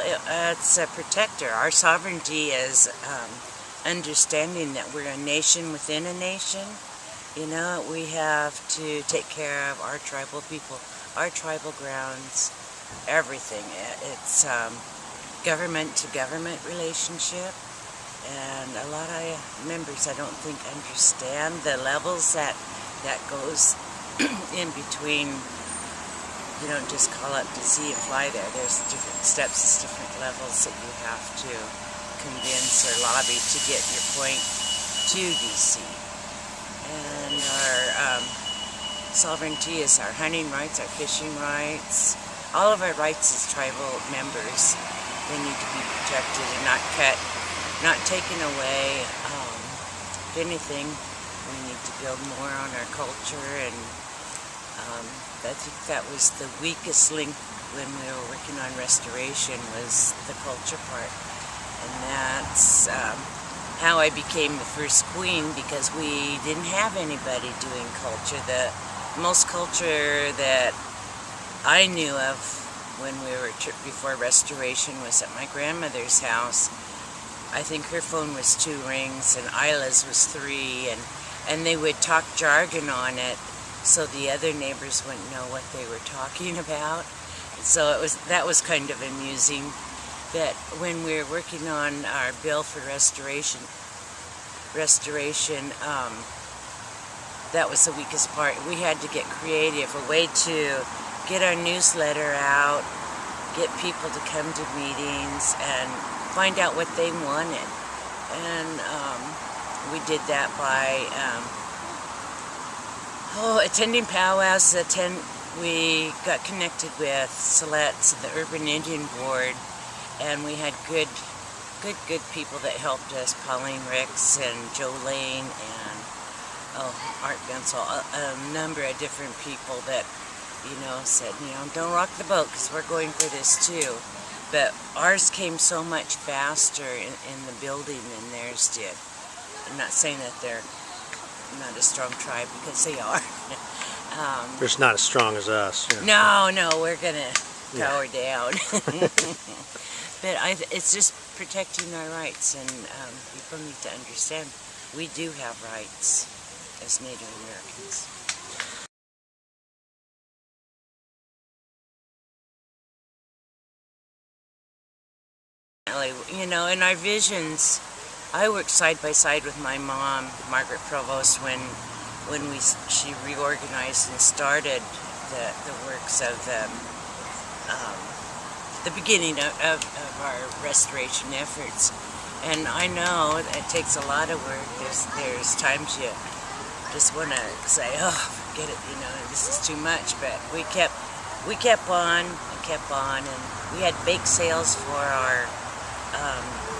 It's a protector. Our sovereignty is understanding that we're a nation within a nation. You know, we have to take care of our tribal people, our tribal grounds, everything. It's government-to-government relationship, and a lot of members, I don't think, understand the levels that goes in between. You don't just call up DC and fly there. There's different steps, different levels that you have to convince or lobby to get your point to DC. And our sovereignty is our hunting rights, our fishing rights. All of our rights as tribal members, they need to be protected and not cut, not taken away. If anything, we need to build more on our culture, and I think that was the weakest link when we were working on restoration, was the culture part. And that's how I became the first queen, because we didn't have anybody doing culture. The most culture that I knew of when we were before restoration was at my grandmother's house. I think her phone was 2 rings and Isla's was 3, and they would talk jargon on it, so the other neighbors wouldn't know what they were talking about. So that was kind of amusing. That when we were working on our bill for restoration, that was the weakest part. We had to get creative, a way to get our newsletter out, get people to come to meetings, and find out what they wanted. And we did that by attending powwows. We got connected with Siletz, the Urban Indian Board, and we had good people that helped us. Pauline Ricks and Joe Lane and Art Bensel, a number of different people that, said, don't rock the boat, because we're going for this too. But ours came so much faster in the building than theirs did. I'm not saying that they're not a strong tribe, because they are. They're just not as strong as us. Yeah. No, we're gonna power down. But it's just protecting our rights, and people need to understand we do have rights as Native Americans. In our visions, I worked side by side with my mom, Margaret Provost, when she reorganized and started the works of the beginning of our restoration efforts. And I know it takes a lot of work. There's times you just want to say, oh, forget it, this is too much. But we kept on and kept on, and we had bake sales for our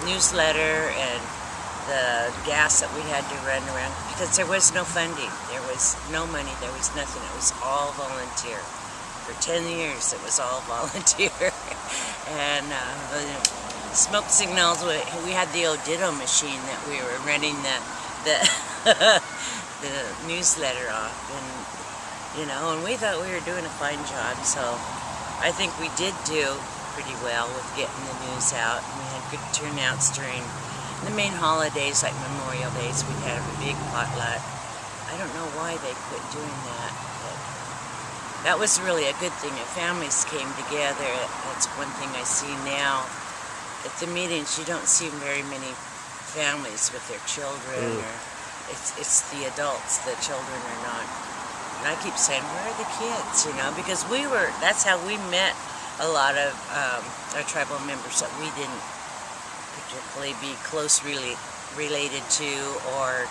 newsletter and the gas that we had to run around, because there was no funding, there was no money, there was nothing. It was all volunteer. For 10 years it was all volunteer. And smoke signals, we had the Oditto machine that we were running the newsletter off, and we thought we were doing a fine job. So I think we did do pretty well with getting the news out, and we had good turnouts during the main holidays, like Memorial Days. We'd have a big potluck. I don't know why they quit doing that, but that was really a good thing. If families came together, that's one thing I see now. At the meetings, you don't see very many families with their children, or it's the adults. The children are not. And I keep saying, where are the kids? Because that's how we met a lot of our tribal members that we didn't particularly be close related to, or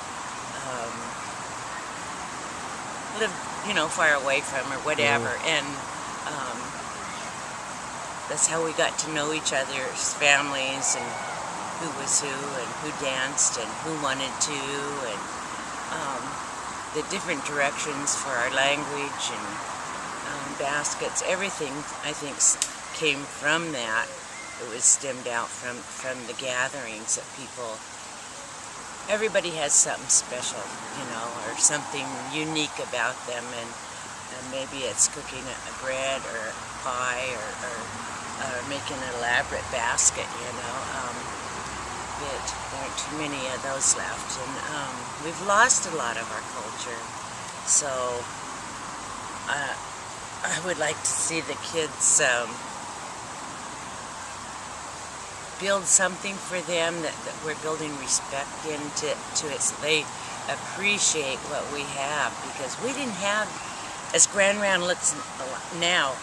live far away from, or whatever. And that's how we got to know each other's families, and who was who, and who danced, and who wanted to, and the different directions for our language and baskets. Everything, I think, came from that. It was stemmed out from the gatherings that everybody has something special, or something unique about them, and maybe it's cooking a bread or a pie, or make an elaborate basket, you know. But there aren't too many of those left, and we've lost a lot of our culture. So I would like to see the kids build something for them that we're building respect into it, so they appreciate what we have, because we didn't have, as Grand Round looks now,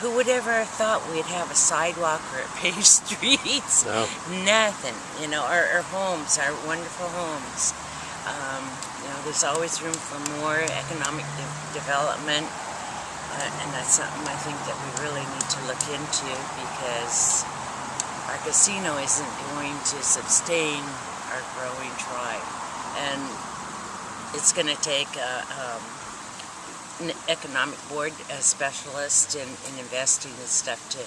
who would ever have thought we'd have a sidewalk or a paved streets? No. Nothing, you know, our homes, our wonderful homes. You know, there's always room for more economic development, and that's something I think that we really need to look into, because our casino isn't going to sustain our growing tribe, and it's going to take an economic board specialist in investing in stuff to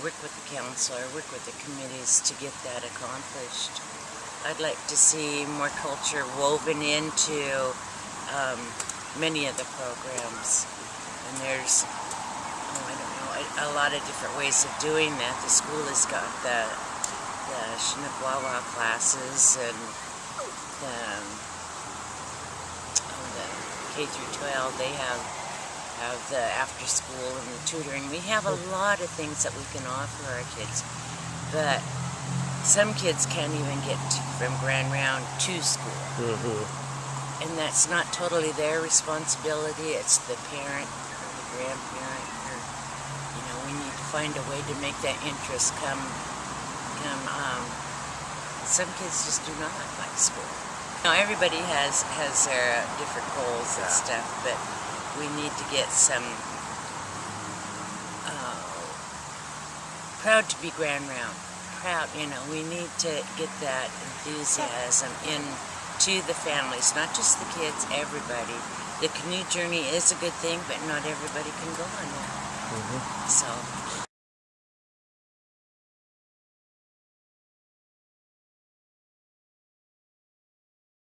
work with the council or work with the committees to get that accomplished. I'd like to see more culture woven into many of the programs, and there's, I don't know, a lot of different ways of doing that. The school has got the Shinigwawa classes, and the K through 12, they have the after school and the tutoring. We have a lot of things that we can offer our kids, but some kids can't even get from Grand Round to school. And that's not totally their responsibility, it's the parent or the grandparent, or, you know, we need to find a way to make that interest come. Some kids just do not like school. Now, everybody has their different goals and stuff, but we need to get some proud to be Grand Round. Proud, you know, we need to get that enthusiasm into the families, not just the kids, everybody. The canoe journey is a good thing, but not everybody can go on that. So